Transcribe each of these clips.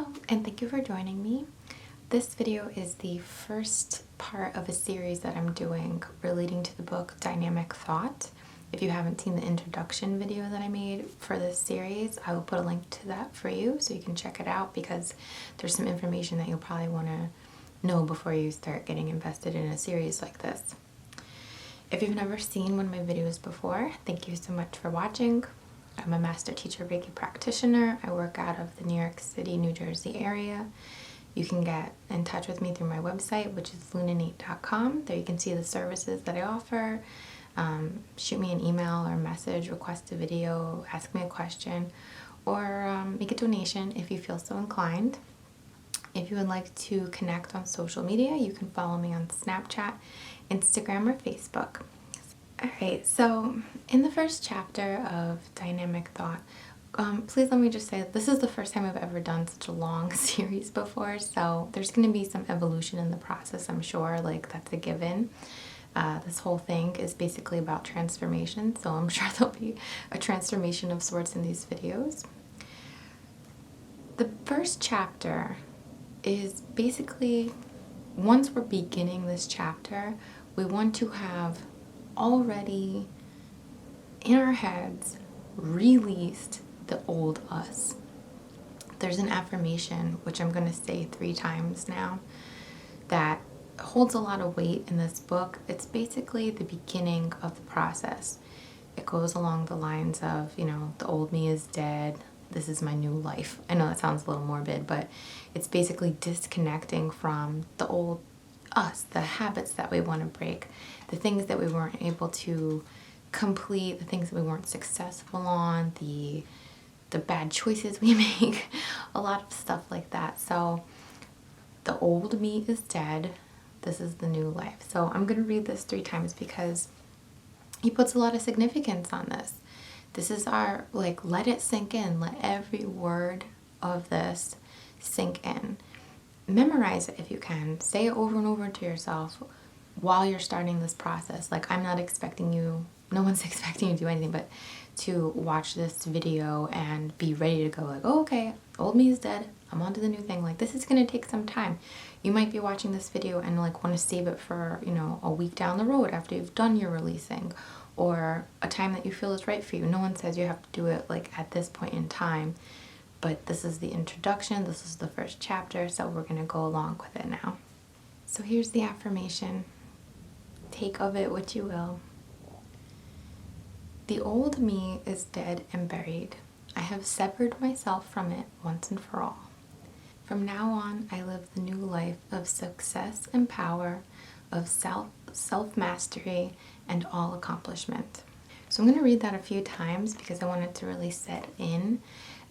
Hello, and thank you for joining me. This video is the first part of a series that I'm doing relating to the book Dynamic Thought. If you haven't seen the introduction video that I made for this series, I will put a link to that for you so you can check it out because there's some information that you'll probably want to know before you start getting invested in a series like this. If you've never seen one of my videos before, thank you so much for watching. I'm a master teacher Reiki practitioner. I work out of the New York City, New Jersey area. You can get in touch with me through my website, which is INNATE.com. There you can see the services that I offer. Shoot me an email or message, request a video, ask me a question, or make a donation if you feel so inclined. If you would like to connect on social media, you can follow me on Snapchat, Instagram, or Facebook. Alright, so in the first chapter of Dynamic Thought, please let me just say this is the first time I've ever done such a long series before, so there's going to be some evolution in the process, I'm sure, like that's a given. This whole thing is basically about transformation, so I'm sure there'll be a transformation of sorts in these videos. The first chapter is basically, once we're beginning this chapter, we want to have already in our heads released the old us. There's an affirmation, which I'm going to say 3 times now, that holds a lot of weight in this book. It's basically the beginning of the process. It goes along the lines of, you know, the old me is dead, this is my new life. I know that sounds a little morbid, but it's basically disconnecting from the old us, the habits that we want to break, the things that we weren't able to complete, the things that we weren't successful on, the bad choices we make, a lot of stuff like that. So the old me is dead, this is the new life. So I'm going to read this 3 times because he puts a lot of significance on this. This is our, like, let it sink in, let every word of this sink in. Memorize it if you can. Say it over and over to yourself while you're starting this process. Like, I'm not expecting you, no one's expecting you to do anything but to watch this video and be ready to go like, oh, okay, old me is dead, I'm on to the new thing. Like, this is going to take some time. You might be watching this video and like want to save it for, you know, a week down the road after you've done your releasing, or a time that you feel is right for you. No one says you have to do it like at this point in time. But this is the introduction, this is the first chapter, so we're going to go along with it now. So here's the affirmation. Take of it what you will. The old me is dead and buried. I have severed myself from it once and for all. From now on, I live the new life of success and power, of self-mastery, and all accomplishment. So I'm going to read that a few times because I want it to really set in.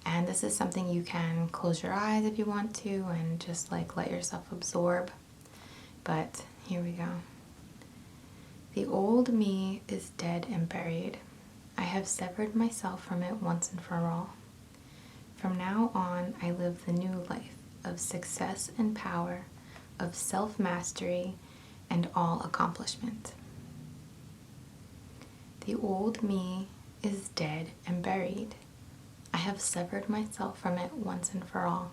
And this is something you can close your eyes if you want to and just like let yourself absorb. But here we go. The old me is dead and buried. I have severed myself from it once and for all. From now on, I live the new life of success and power, of self-mastery, and all accomplishment. The old me is dead and buried. I have severed myself from it once and for all.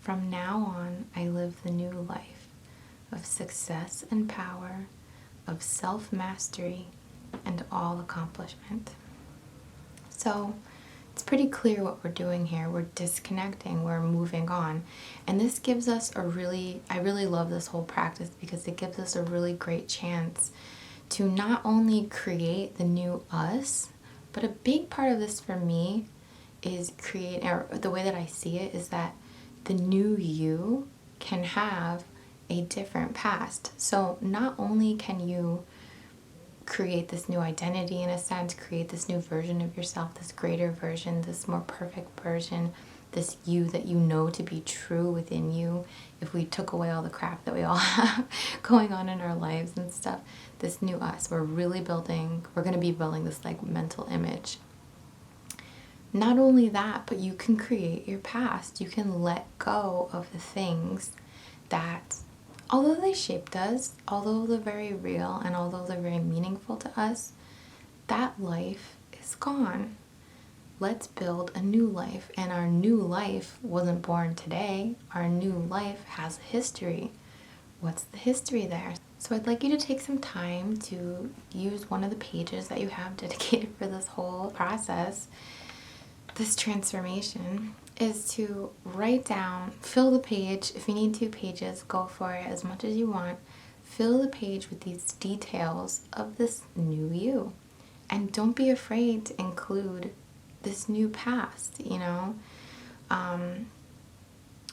From now on, I live the new life of success and power, of self-mastery, and all accomplishment. So it's pretty clear what we're doing here. We're disconnecting, we're moving on. And this gives us I really love this whole practice because it gives us a really great chance to not only create the new us, but a big part of this for me is or the way that I see it is that the new you can have a different past. So not only can you create this new identity in a sense, create this new version of yourself, this greater version, this more perfect version, this you that you know to be true within you, if we took away all the crap that we all have going on in our lives and stuff, this new us, we're going to be building this like mental image. Not only that, but you can create your past. You can let go of the things that, although they shaped us, although they're very real, and although they're very meaningful to us, that life is gone. let's build a new life. And our new life wasn't born today. Our new life has a history. What's the history there? So I'd like you to take some time to use one of the pages that you have dedicated for this whole process, this transformation, is to write down, fill the page. If you need 2 pages, go for it as much as you want. Fill the page with these details of this new you. And don't be afraid to include this new past, you know. I'm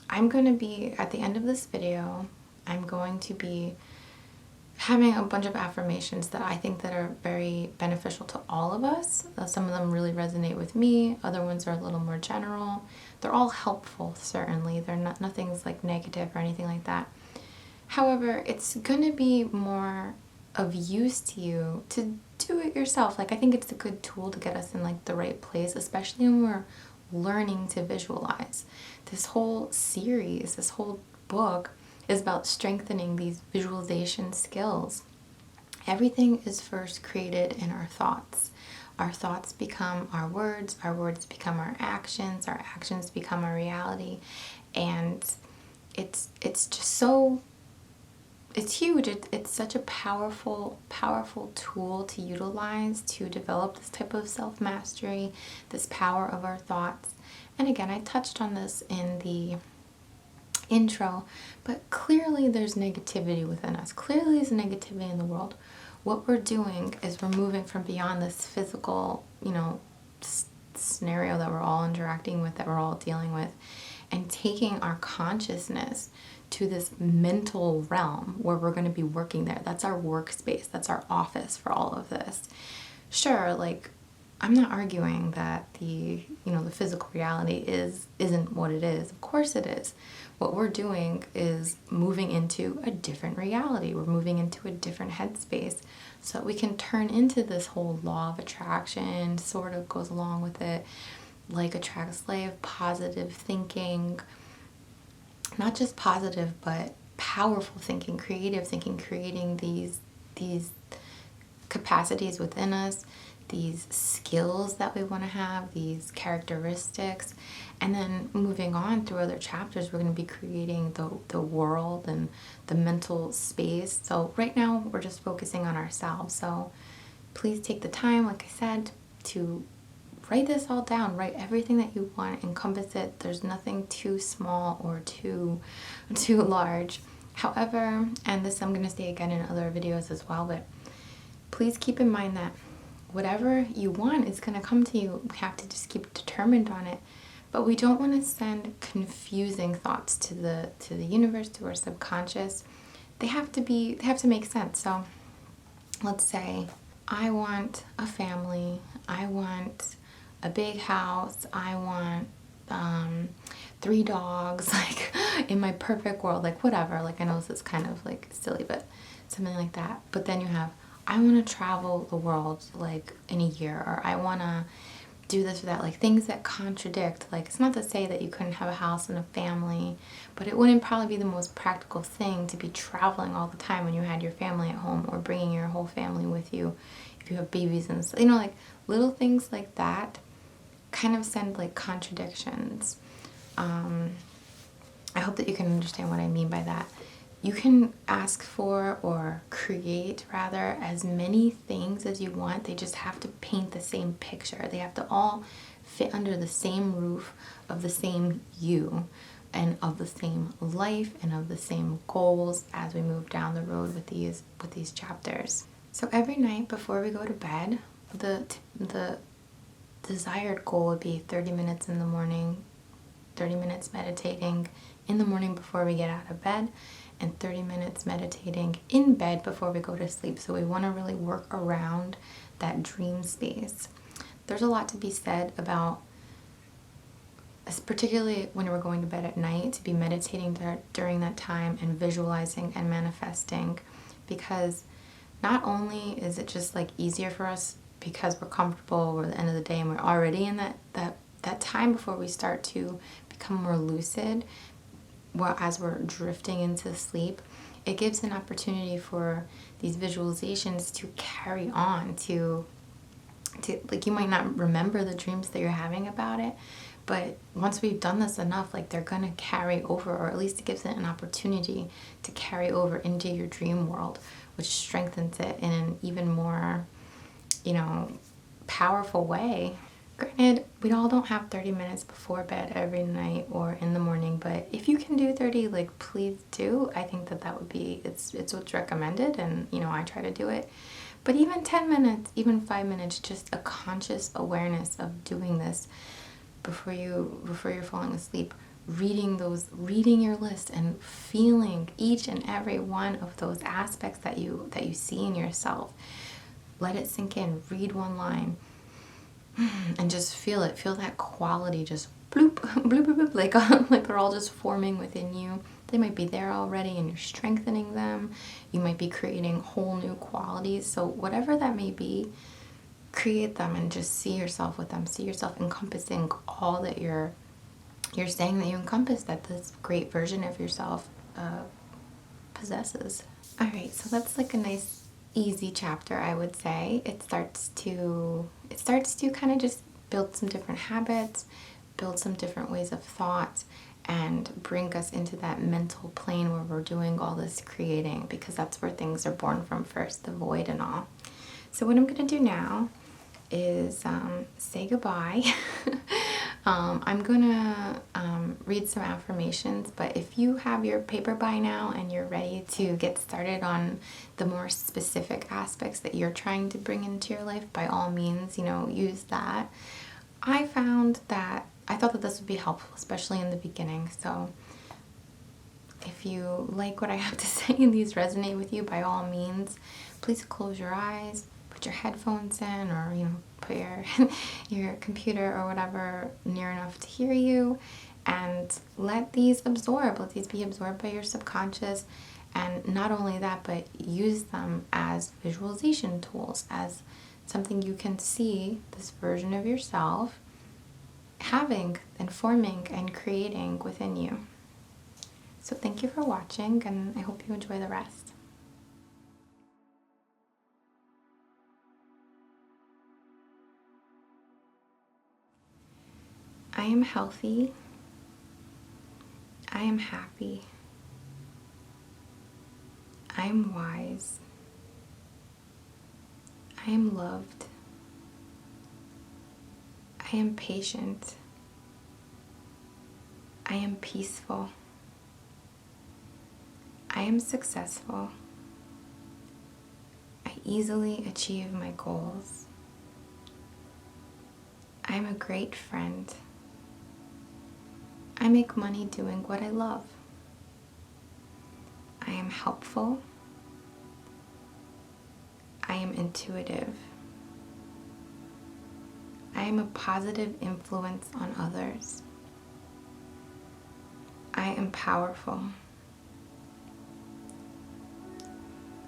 going to be, at the end of this video, I'm going to be having a bunch of affirmations that I think that are very beneficial to all of us. Some of them really resonate with me. Other ones are a little more general. They're all helpful, certainly. They're not, nothing's like negative or anything like that. However, it's going to be more of use to you to do it yourself. Like, I think it's a good tool to get us in like the right place, especially when we're learning to visualize. This whole series, this whole book is about strengthening these visualization skills. Everything is first created in our thoughts. Our thoughts become our words become our actions become our reality. And it's just so, it's huge. It's such a powerful tool to utilize to develop this type of self-mastery, this power of our thoughts. And again, I touched on this in the intro, but clearly there's negativity within us. Clearly there's negativity in the world. What we're doing is we're moving from beyond this physical, you know, scenario that we're all interacting with, that we're all dealing with, and taking our consciousness to this mental realm where we're going to be working there. That's our workspace. That's our office for all of this. Sure, like, I'm not arguing that the physical reality isn't what it is. Of course it is. What we're doing is moving into a different reality. We're moving into a different headspace so that we can turn into this whole law of attraction, sort of goes along with it, like attracts like, positive thinking, not just positive, but powerful thinking, creative thinking, creating these capacities within us, these skills that we want to have, these characteristics. And then moving on through other chapters, we're going to be creating the world and the mental space. So right now we're just focusing on ourselves. So please take the time, like I said, to write this all down. Write everything that you want, encompass it. There's nothing too small or too large. However, and this I'm going to say again in other videos as well, but please keep in mind that whatever you want is going to come to you. We have to just keep determined on it. But we don't want to send confusing thoughts to the universe, to our subconscious. They have to make sense. So let's say I want a family, I want a big house, I want 3 dogs, like in my perfect world, like whatever. Like, I know this is kind of like silly, but something like that. But then you have, I want to travel the world like in a year, or I want to do this or that, like things that contradict. Like, it's not to say that you couldn't have a house and a family, but it wouldn't probably be the most practical thing to be traveling all the time when you had your family at home, or bringing your whole family with you if you have babies and stuff. You know, like little things like that kind of send like contradictions. I hope that you can understand what I mean by that. You can ask for, or create rather, as many things as you want. They just have to paint the same picture. They have to all fit under the same roof of the same you, and of the same life, and of the same goals as we move down the road with these chapters. So every night before we go to bed, the desired goal would be 30 minutes in the morning, 30 minutes meditating in the morning before we get out of bed, and 30 minutes meditating in bed before we go to sleep. So we want to really work around that dream space. There's a lot to be said about, particularly when we're going to bed at night, to be meditating during that time and visualizing and manifesting, because not only is it just like easier for us because we're comfortable, we're at the end of the day and we're already in that time before we start to become more lucid, well, as we're drifting into sleep, it gives an opportunity for these visualizations to carry on, to like, you might not remember the dreams that you're having about it, but once we've done this enough, like, they're gonna carry over, or at least it gives it an opportunity to carry over into your dream world, which strengthens it in an even more, you know, powerful way. Granted, we all don't have 30 minutes before bed every night or in the morning, but if you can do 30, like, please do. I think that that would be, it's what's recommended, and, you know, I try to do it. But even 10 minutes, even 5 minutes, just a conscious awareness of doing this before you're falling asleep, reading your list and feeling each and every one of those aspects that you see in yourself. Let it sink in. Read one line and just feel it. Feel that quality just bloop, bloop, bloop, bloop, like they're all just forming within you. They might be there already and you're strengthening them. You might be creating whole new qualities. So whatever that may be, create them and just see yourself with them. See yourself encompassing all that you're saying that you encompass, that this great version of yourself possesses. All right, so that's like a nice easy chapter, I would say. It starts to kind of just build some different habits, build some different ways of thought, and bring us into that mental plane where we're doing all this creating, because that's where things are born from first, the void and all. So what I'm going to do now is say goodbye. I'm gonna read some affirmations, but if you have your paper by now and you're ready to get started on the more specific aspects that you're trying to bring into your life, by all means, you know, use that. I thought that this would be helpful, especially in the beginning. So if you like what I have to say and these resonate with you, by all means, please close your eyes, put your headphones in, or, you know, put your computer or whatever near enough to hear you, and let these be absorbed by your subconscious. And not only that, but use them as visualization tools, as something you can see this version of yourself having and forming and creating within you. So thank you for watching, and I hope you enjoy the rest. I am healthy. I am happy. I am wise. I am loved. I am patient. I am peaceful. I am successful. I easily achieve my goals. I am a great friend. I make money doing what I love. I am helpful. I am intuitive. I am a positive influence on others. I am powerful.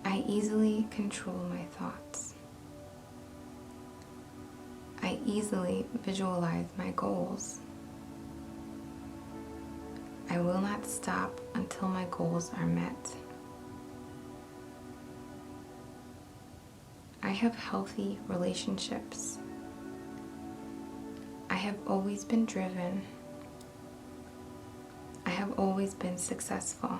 I easily control my thoughts. I easily visualize my goals. I will not stop until my goals are met. I have healthy relationships. I have always been driven. I have always been successful.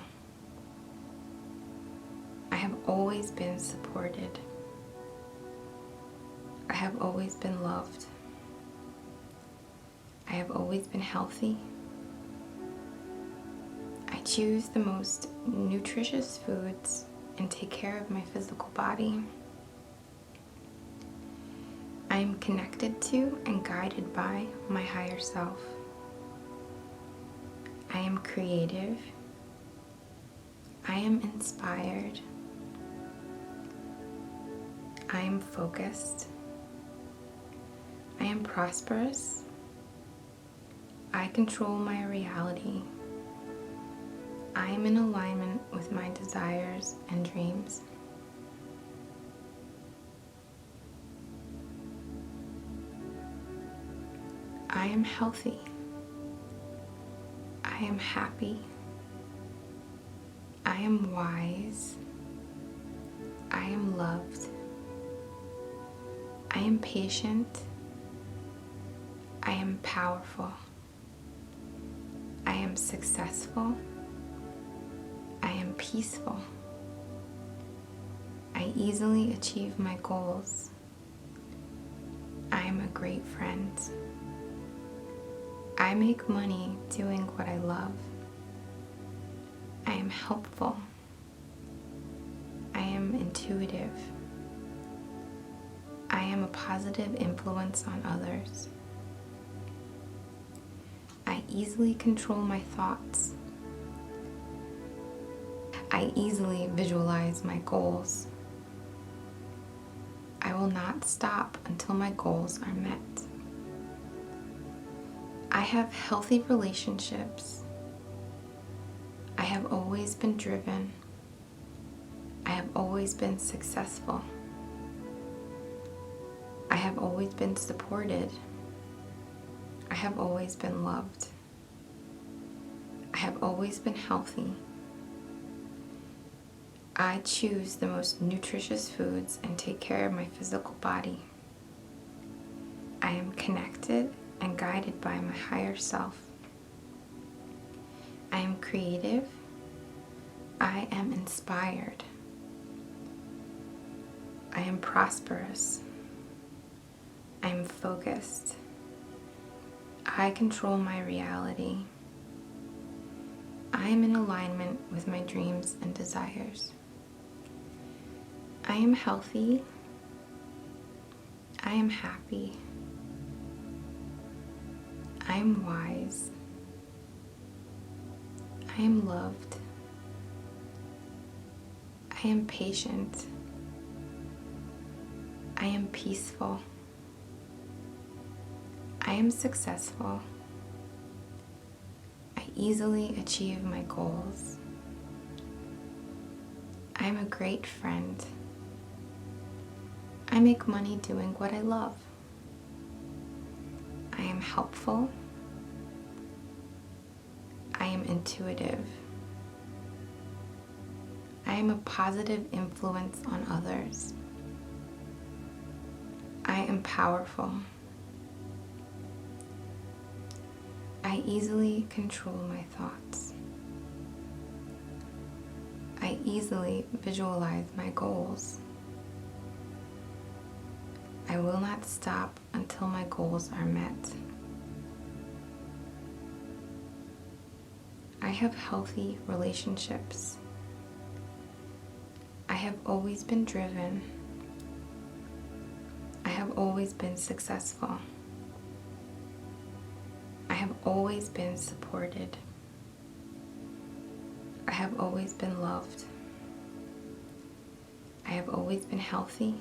I have always been supported. I have always been loved. I have always been healthy. I choose the most nutritious foods and take care of my physical body. I am connected to and guided by my higher self. I am creative. I am inspired. I am focused. I am prosperous. I control my reality. I am in alignment with my desires and dreams. I am healthy. I am happy. I am wise. I am loved. I am patient. I am powerful. I am successful. I am peaceful. I easily achieve my goals. I am a great friend. I make money doing what I love. I am helpful. I am intuitive. I am a positive influence on others. I easily control my thoughts. I easily visualize my goals. I will not stop until my goals are met. I have healthy relationships. I have always been driven. I have always been successful. I have always been supported. I have always been loved. I have always been healthy. I choose the most nutritious foods and take care of my physical body. I am connected and guided by my higher self. I am creative. I am inspired. I am prosperous. I am focused. I control my reality. I am in alignment with my dreams and desires. I am healthy. I am happy. I am wise. I am loved. I am patient. I am peaceful. I am successful. I easily achieve my goals. I am a great friend. I make money doing what I love. I am helpful. I am intuitive. I am a positive influence on others. I am powerful. I easily control my thoughts. I easily visualize my goals. I will not stop until my goals are met. I have healthy relationships. I have always been driven. I have always been successful. I have always been supported. I have always been loved. I have always been healthy.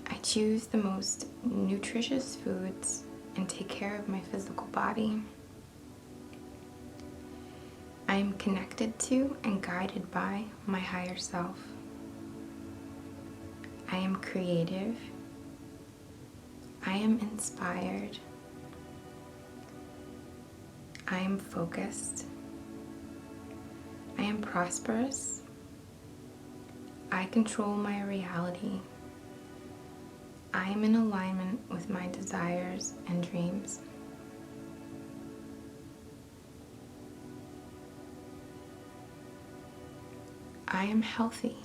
I choose the most nutritious foods and take care of my physical body. I am connected to and guided by my higher self. I am creative. I am inspired. I am focused. I am prosperous. I control my reality. I am in alignment with my desires and dreams. I am healthy.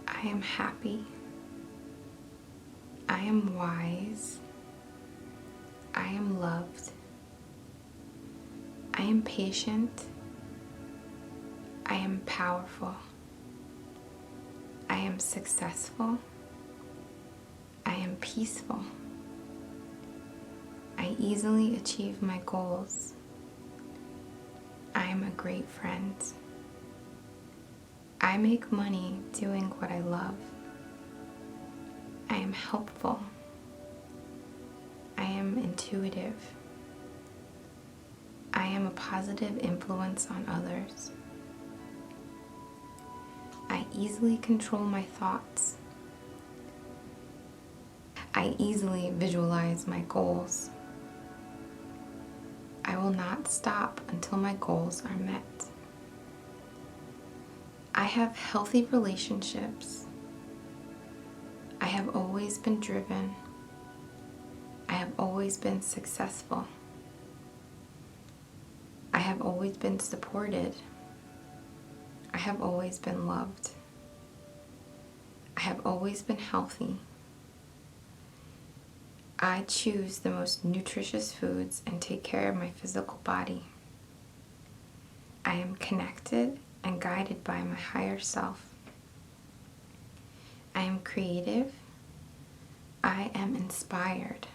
I am happy. I am wise. I am loved. I am patient. I am powerful. I am successful. I am peaceful. I easily achieve my goals. I am a great friend. I make money doing what I love. I am helpful. I am intuitive. I am a positive influence on others. I easily control my thoughts. I easily visualize my goals. I will not stop until my goals are met. I have healthy relationships. have always been driven. I have always been successful. I have always been supported. I have always been loved. I have always been healthy. I choose the most nutritious foods and take care of my physical body. I am connected and guided by my higher self. I am creative. I am inspired.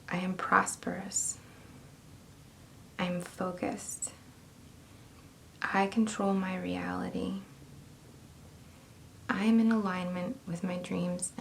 I am prosperous. I am focused. I control my reality. I am in alignment with my dreams and